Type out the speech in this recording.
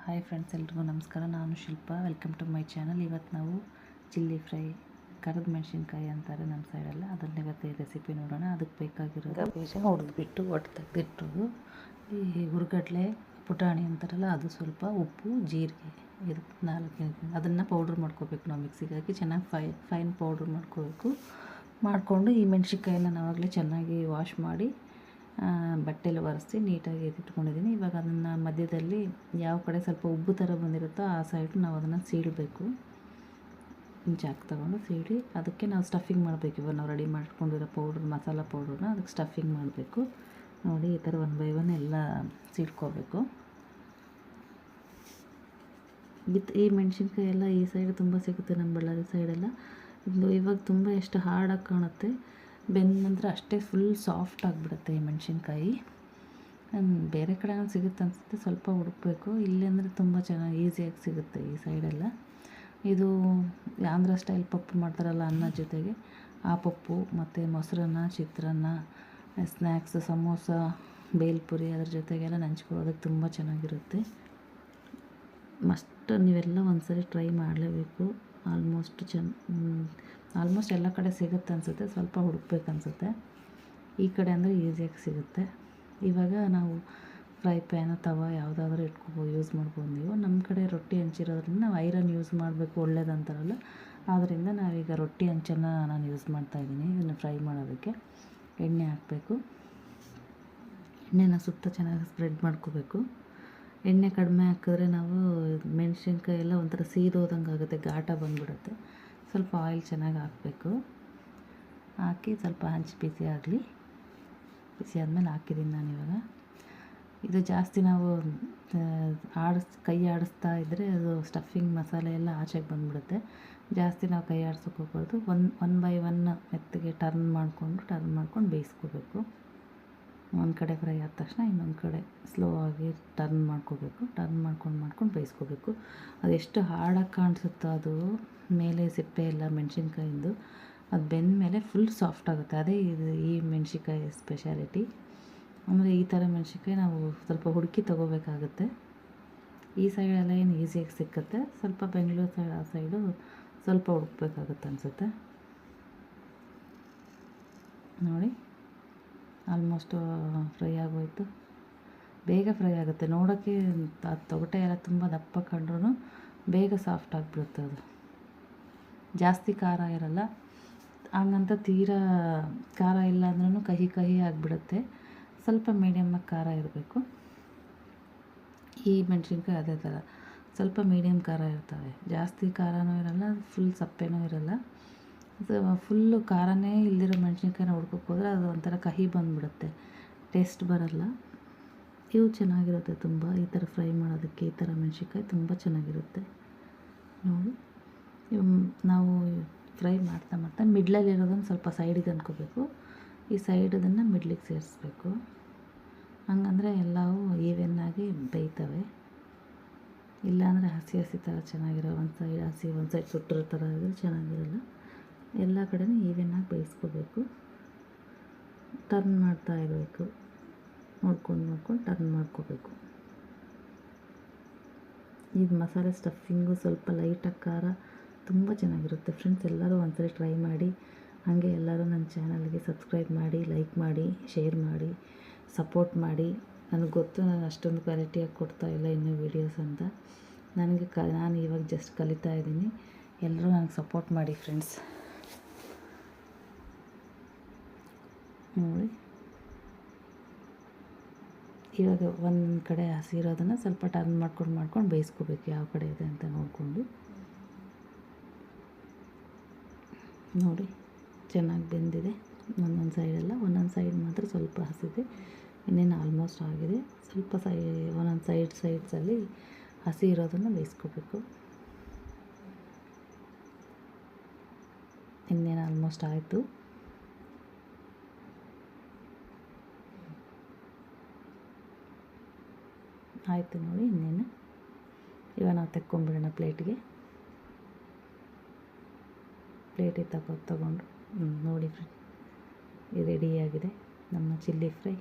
Hi friends, ಎಲ್ರಿಗೂ ನಮಸ್ಕಾರ. ನಾನು Shilpa. Welcome to my channel. ಇವತ್ತು ನಾವು ಚಿಲ್ಲಿ ಫ್ರೈ, ಕರಿದ ಮೆಣಸಿನ್ಕಾಯಿ ಅಂತಾರೆ ನಮ್ಮ ಸೈಡೆಲ್ಲ, ಅದನ್ನ ಇವತ್ತು ರೆಸಿಪಿ ನೋಡೋಣ. ಅದಕ್ಕೆ ಬೇಕಾಗಿರೋದು ಬೀಜ ಹೊಡೆದ್ಬಿಟ್ಟು ಒಟ್ಟು ತೆಗೆದಿಟ್ಟರು, ಈ ಹುರ್ಗಡ್ಲೆ ಪುಟಾಣಿ ಅಂತಾರಲ್ಲ ಅದು, ಸ್ವಲ್ಪ ಉಪ್ಪು, ಜೀರಿಗೆ, ಇದು 4 ಅದನ್ನು ಪೌಡ್ರ್ ಮಾಡ್ಕೋಬೇಕು. ನಾವು ಮಿಕ್ಸಿಗೆ ಹಾಕಿ ಚೆನ್ನಾಗಿ ಫೈನ್ ಪೌಡ್ರ್ ಮಾಡ್ಕೋಬೇಕು. ಮಾಡಿಕೊಂಡು ಈ ಮೆಣಸಿನ್ಕಾಯಿನ ನಾವಾಗಲೇ ಚೆನ್ನಾಗಿ ವಾಶ್ ಮಾಡಿ ಬಟ್ಟೆಯಲ್ಲಿ ಒರೆಸಿ ನೀಟಾಗಿ ಎತ್ತಿಟ್ಕೊಂಡಿದ್ದೀನಿ. ಇವಾಗ ಅದನ್ನು ಮಧ್ಯದಲ್ಲಿ ಯಾವ ಕಡೆ ಸ್ವಲ್ಪ ಉಬ್ಬು ಥರ ಬಂದಿರುತ್ತೋ ಆ ಸೈಡು ನಾವು ಅದನ್ನು ಸೀಳಬೇಕು. ಚಾಕು ತಗೊಂಡು ಸೀಳಿ ಅದಕ್ಕೆ ನಾವು ಸ್ಟಫಿಂಗ್ ಮಾಡಬೇಕು. ಇವಾಗ ನಾವು ರೆಡಿ ಮಾಡ್ಕೊಂಡಿರೋ ಮಸಾಲ ಪೌಡ್ರನ್ನ ಅದಕ್ಕೆ ಸ್ಟಫಿಂಗ್ ಮಾಡಬೇಕು. ನೋಡಿ, ಈ ಥರ 1 by 1 ಎಲ್ಲ ಸೀಳ್ಕೋಬೇಕು. ಈ ಮೆಣಸಿನ್ಕಾಯಿ ಎಲ್ಲ ಈ ಸೈಡ್ ತುಂಬ ಸಿಗುತ್ತೆ, ನಮ್ಮ ಬಳ್ಳಾರಿ ಸೈಡೆಲ್ಲ. ಇವಾಗ ತುಂಬ ಎಷ್ಟು ಹಾರ್ಡಾಗಿ ಕಾಣುತ್ತೆ, ಬೆಂದ ನಂತರ ಅಷ್ಟೇ ಫುಲ್ ಸಾಫ್ಟ್ ಆಗಿಬಿಡುತ್ತೆ ಈ ಮೆಣಸಿನ್ಕಾಯಿ. ಬೇರೆ ಕಡೆ ಸಿಗುತ್ತೆ ಅನಿಸುತ್ತೆ, ಸ್ವಲ್ಪ ಹುಡುಕಬೇಕು. ಇಲ್ಲಿ ಅಂದರೆ ತುಂಬ ಚೆನ್ನಾಗಿ ಈಸಿಯಾಗಿ ಸಿಗುತ್ತೆ ಈ ಸೈಡೆಲ್ಲ. ಇದು ಆಂಧ್ರ ಸ್ಟೈಲ್ ಪಪ್ಪು ಮಾಡ್ತಾರಲ್ಲ ಅನ್ನದ ಜೊತೆಗೆ, ಆ ಪಪ್ಪು ಮತ್ತು ಮೊಸರನ್ನ, ಚಿತ್ರಾನ್ನ, ಸ್ನ್ಯಾಕ್ಸ್, ಸಮೋಸ, ಬೇಲ್ಪುರಿ ಅದ್ರ ಜೊತೆಗೆಲ್ಲ ನಂಚ್ಕೊಳ್ಳೋದಕ್ಕೆ ತುಂಬ ಚೆನ್ನಾಗಿರುತ್ತೆ. ಮಸ್ಟ್ ನೀವೆಲ್ಲ ಒಂದ್ಸರಿ ಟ್ರೈ ಮಾಡಲೇಬೇಕು. ಆಲ್ಮೋಸ್ಟ್ ಎಲ್ಲ ಕಡೆ ಸಿಗುತ್ತೆ ಅನಿಸುತ್ತೆ, ಸ್ವಲ್ಪ ಹುಡುಕ್ಬೇಕು ಅನಿಸುತ್ತೆ. ಈ ಕಡೆ ಅಂದರೆ ಈಸಿಯಾಗಿ ಸಿಗುತ್ತೆ. ಇವಾಗ ನಾವು ಫ್ರೈ ಪ್ಯಾನ್, ತವ ಯಾವುದಾದ್ರೂ ಯೂಸ್ ಮಾಡ್ಬೋದು ನೀವು. ನಮ್ಮ ಕಡೆ ರೊಟ್ಟಿ ಹಂಚಿರೋದ್ರಿಂದ ನಾವು ಐರನ್ ಯೂಸ್ ಮಾಡಬೇಕು, ಒಳ್ಳೇದಂತಾರಲ್ಲ. ಆದ್ದರಿಂದ ನಾವೀಗ ರೊಟ್ಟಿ ಹಂಚನ್ನು ನಾನು ಯೂಸ್ ಮಾಡ್ತಾಯಿದ್ದೀನಿ ಇದನ್ನು ಫ್ರೈ ಮಾಡೋದಕ್ಕೆ. ಎಣ್ಣೆ ಹಾಕಬೇಕು. ಎಣ್ಣೆನ ಸುತ್ತ ಚೆನ್ನಾಗಿ ಸ್ಪ್ರೆಡ್ ಮಾಡ್ಕೋಬೇಕು. ಎಣ್ಣೆ ಕಡಿಮೆ ಹಾಕಿದ್ರೆ ನಾವು ಮೆಣಸಿನ್ಕಾಯಿ ಎಲ್ಲ ಒಂಥರ ಸೀದೋದಂಗೆ ಆಗುತ್ತೆ, ಘಾಟ ಬಂದುಬಿಡುತ್ತೆ. ಸ್ವಲ್ಪ ಆಯಿಲ್ ಚೆನ್ನಾಗಿ ಹಾಕಬೇಕು. ಹಾಕಿ ಸ್ವಲ್ಪ ಹಂಚು ಬಿಸಿ ಆದಮೇಲೆ ಹಾಕಿದ್ದೀನಿ ನಾನು ಇವಾಗ. ಇದು ಜಾಸ್ತಿ ನಾವು ಕೈ ಆಡಿಸ್ತಾ ಇದ್ದರೆ ಅದು ಸ್ಟಫಿಂಗ್ ಮಸಾಲೆ ಎಲ್ಲ ಆಚೆಗೆ ಬಂದುಬಿಡುತ್ತೆ. ಜಾಸ್ತಿ ನಾವು ಕೈ ಆಡ್ಸೋಕೆ ಹೋಗ್ಬಾರ್ದು. 1 by 1 ಮೆತ್ತಗೆ ಟರ್ನ್ ಮಾಡ್ಕೊಂಡು ಬೇಯಿಸ್ಕೋಬೇಕು. ಒಂದು ಕಡೆ ಫ್ರೈ ಆದ ತಕ್ಷಣ ಇನ್ನೊಂದು ಕಡೆ ಸ್ಲೋ ಆಗಿ ಟರ್ನ್ ಮಾಡ್ಕೋಬೇಕು. ಟರ್ನ್ ಮಾಡ್ಕೊಂಡು ಬೇಯಿಸ್ಕೋಬೇಕು. ಅದೆಷ್ಟು ಹಾರ್ಡಾಗಿ ಕಾಣಿಸುತ್ತೋ ಅದು ಮೇಲೆ ಸಿಪ್ಪೆ ಎಲ್ಲ ಮೆಣಸಿನ್ಕಾಯಿಂದು, ಅದು ಬೆಂದ ಮೇಲೆ ಫುಲ್ ಸಾಫ್ಟ್ ಆಗುತ್ತೆ. ಅದೇ ಈ ಮೆಣಸಿನ್ಕಾಯಿ ಸ್ಪೆಷಾಲಿಟಿ. ಅಂದರೆ ಈ ಥರ ಮೆಣಸಿನ್ಕಾಯಿ ನಾವು ಸ್ವಲ್ಪ ಹುಡುಕಿ ತೊಗೋಬೇಕಾಗುತ್ತೆ. ಈ ಸೈಡೆಲ್ಲ ಏನು ಈಸಿಯಾಗಿ ಸಿಕ್ಕುತ್ತೆ. ಸ್ವಲ್ಪ ಬೆಂಗಳೂರು ಸೈಡ್ ಆ ಸೈಡು ಸ್ವಲ್ಪ ಹುಡುಕ್ಬೇಕಾಗುತ್ತೆ ಅನಿಸುತ್ತೆ. ನೋಡಿ, ಆಲ್ಮೋಸ್ಟು ಫ್ರೈ ಆಗೋಯ್ತು. ಬೇಗ ಫ್ರೈ ಆಗುತ್ತೆ. ನೋಡೋಕ್ಕೆ ತೊಗಟೆ ಎಲ್ಲ ತುಂಬ ದಪ್ಪ ಕಂಡ್ರೂ ಬೇಗ ಸಾಫ್ಟ್ ಆಗಿಬಿಡುತ್ತೆ. ಅದು ಜಾಸ್ತಿ ಖಾರ ಇರಲ್ಲ, ಹಂಗಂತ ತೀರಾ ಖಾರ ಇಲ್ಲ ಅಂದ್ರೂ ಕಹಿ ಆಗಿಬಿಡುತ್ತೆ. ಸ್ವಲ್ಪ ಮೀಡಿಯಮ್ಮಾಗಿ ಖಾರ ಇರಬೇಕು. ಈ ಮೆಣಸಿನ್ಕಾಯಿ ಅದೇ ಥರ ಸ್ವಲ್ಪ ಮೀಡಿಯಮ್ ಖಾರ ಇರ್ತವೆ. ಜಾಸ್ತಿ ಖಾರನೂ ಇರಲ್ಲ, ಫುಲ್ ಸಪ್ಪೆನೂ ಇರಲ್ಲ. ಫುಲ್ಲು ಖಾರನೇ ಇಲ್ದಿರೋ ಮೆಣಸಿನ್ಕಾಯಿನ ಹುಡ್ಕೋಕೆ ಹೋದರೆ ಅದು ಒಂಥರ ಕಹಿ ಬಂದುಬಿಡುತ್ತೆ, ಟೇಸ್ಟ್ ಬರಲ್ಲ. ಇವು ಚೆನ್ನಾಗಿರುತ್ತೆ ತುಂಬ. ಈ ಥರ ಫ್ರೈ ಮಾಡೋದಕ್ಕೆ ಈ ಥರ ಮೆಣಸಿನ್ಕಾಯಿ ತುಂಬ ಚೆನ್ನಾಗಿರುತ್ತೆ. ನೋಡಿ, ನಾವು ಫ್ರೈ ಮಾಡ್ತಾ ಮಿಡ್ಲಲ್ಲಿರೋದನ್ನು ಸ್ವಲ್ಪ ಸೈಡಿಗೆ ಅಂದ್ಕೋಬೇಕು. ಈ ಸೈಡದನ್ನು ಮಿಡ್ಲಿಗೆ ಸೇರಿಸ್ಬೇಕು. ಹಂಗಂದರೆ ಎಲ್ಲವೂ ಈವೆನ್ನಾಗಿ ಬೇಯ್ತವೆ. ಇಲ್ಲಾಂದರೆ ಹಸಿ ಥರ ಚೆನ್ನಾಗಿರೋ, ಒಂದು ಸೈಡ್ ಹಸಿ ಒಂದು ಸೈಡ್ ಸುಟ್ಟಿರೋ ಥರ ಇದ್ರೆ ಚೆನ್ನಾಗಿರಲ್ಲ. ಎಲ್ಲ ಕಡೆನೂ ಈವೆನ್ನಾಗಿ ಬೇಯಿಸ್ಕೋಬೇಕು. ಟರ್ನ್ ಮಾಡ್ತಾ ಇರಬೇಕು. ನೋಡ್ಕೊಂಡು ಟರ್ನ್ ಮಾಡ್ಕೋಬೇಕು. ಇದು ಮಸಾಲೆ ಸ್ಟಫಿಂಗು ಸ್ವಲ್ಪ ಲೈಟಾಗಿ ಖಾರ ತುಂಬ ಚೆನ್ನಾಗಿರುತ್ತೆ ಫ್ರೆಂಡ್ಸ್. ಎಲ್ಲರೂ ಒಂದ್ಸರಿ ಟ್ರೈ ಮಾಡಿ. ಹಾಗೆ ಎಲ್ಲರೂ ನನ್ನ ಚಾನಲ್ಗೆ ಸಬ್ಸ್ಕ್ರೈಬ್ ಮಾಡಿ, ಲೈಕ್ ಮಾಡಿ, ಶೇರ್ ಮಾಡಿ, ಸಪೋರ್ಟ್ ಮಾಡಿ. ನನಗೆ ಗೊತ್ತು, ನಾನು ಅಷ್ಟೊಂದು ಕ್ವಾಲಿಟಿಯಾಗಿ ಕೊಡ್ತಾಯಿಲ್ಲ ಇನ್ನೂ ವೀಡಿಯೋಸ್ ಅಂತ. ನಾನು ಇವಾಗ ಜಸ್ಟ್ ಕಲಿತಾ ಇದ್ದೀನಿ. ಎಲ್ಲರೂ ನನಗೆ ಸಪೋರ್ಟ್ ಮಾಡಿ ಫ್ರೆಂಡ್ಸ್. ನೋಡಿ, ಇವಾಗ ಒಂದು ಕಡೆ ಹಸಿರೋದನ್ನು ಸ್ವಲ್ಪ ಟರ್ನ್ ಮಾಡ್ಕೊಂಡು ಬೇಯಿಸ್ಕೋಬೇಕು, ಯಾವ ಕಡೆ ಇದೆ ಅಂತ ನೋಡಿಕೊಂಡು. ನೋಡಿ, ಚೆನ್ನಾಗಿ ಬೆಂದಿದೆ. ಒಂದೊಂದು ಸೈಡ್ ಮಾತ್ರ ಸ್ವಲ್ಪ ಹಸಿದೆ, ಇನ್ನೇನು ಆಲ್ಮೋಸ್ಟ್ ಆಗಿದೆ. ಸ್ವಲ್ಪ ಒಂದೊಂದು ಸೈಡ್ಸಲ್ಲಿ ಹಸಿ ಇರೋದನ್ನು ಬೇಯಿಸ್ಕೋಬೇಕು. ಇನ್ನೇನು ಆಲ್ಮೋಸ್ಟ್ ಆಯಿತು. ನೋಡಿ, ಇನ್ನೇನು ಇವಾಗ ನಾವು ತೆಕ್ಕೊಂಬಿಡೋಣ ಪ್ಲೇಟಿಗೆ ತಗೊಂಡು. ನೋಡಿ ಫ್ರೆಂಡ್, ರೆಡಿಯಾಗಿದೆ ನಮ್ಮ ಚಿಲ್ಲಿ ಫ್ರೈ.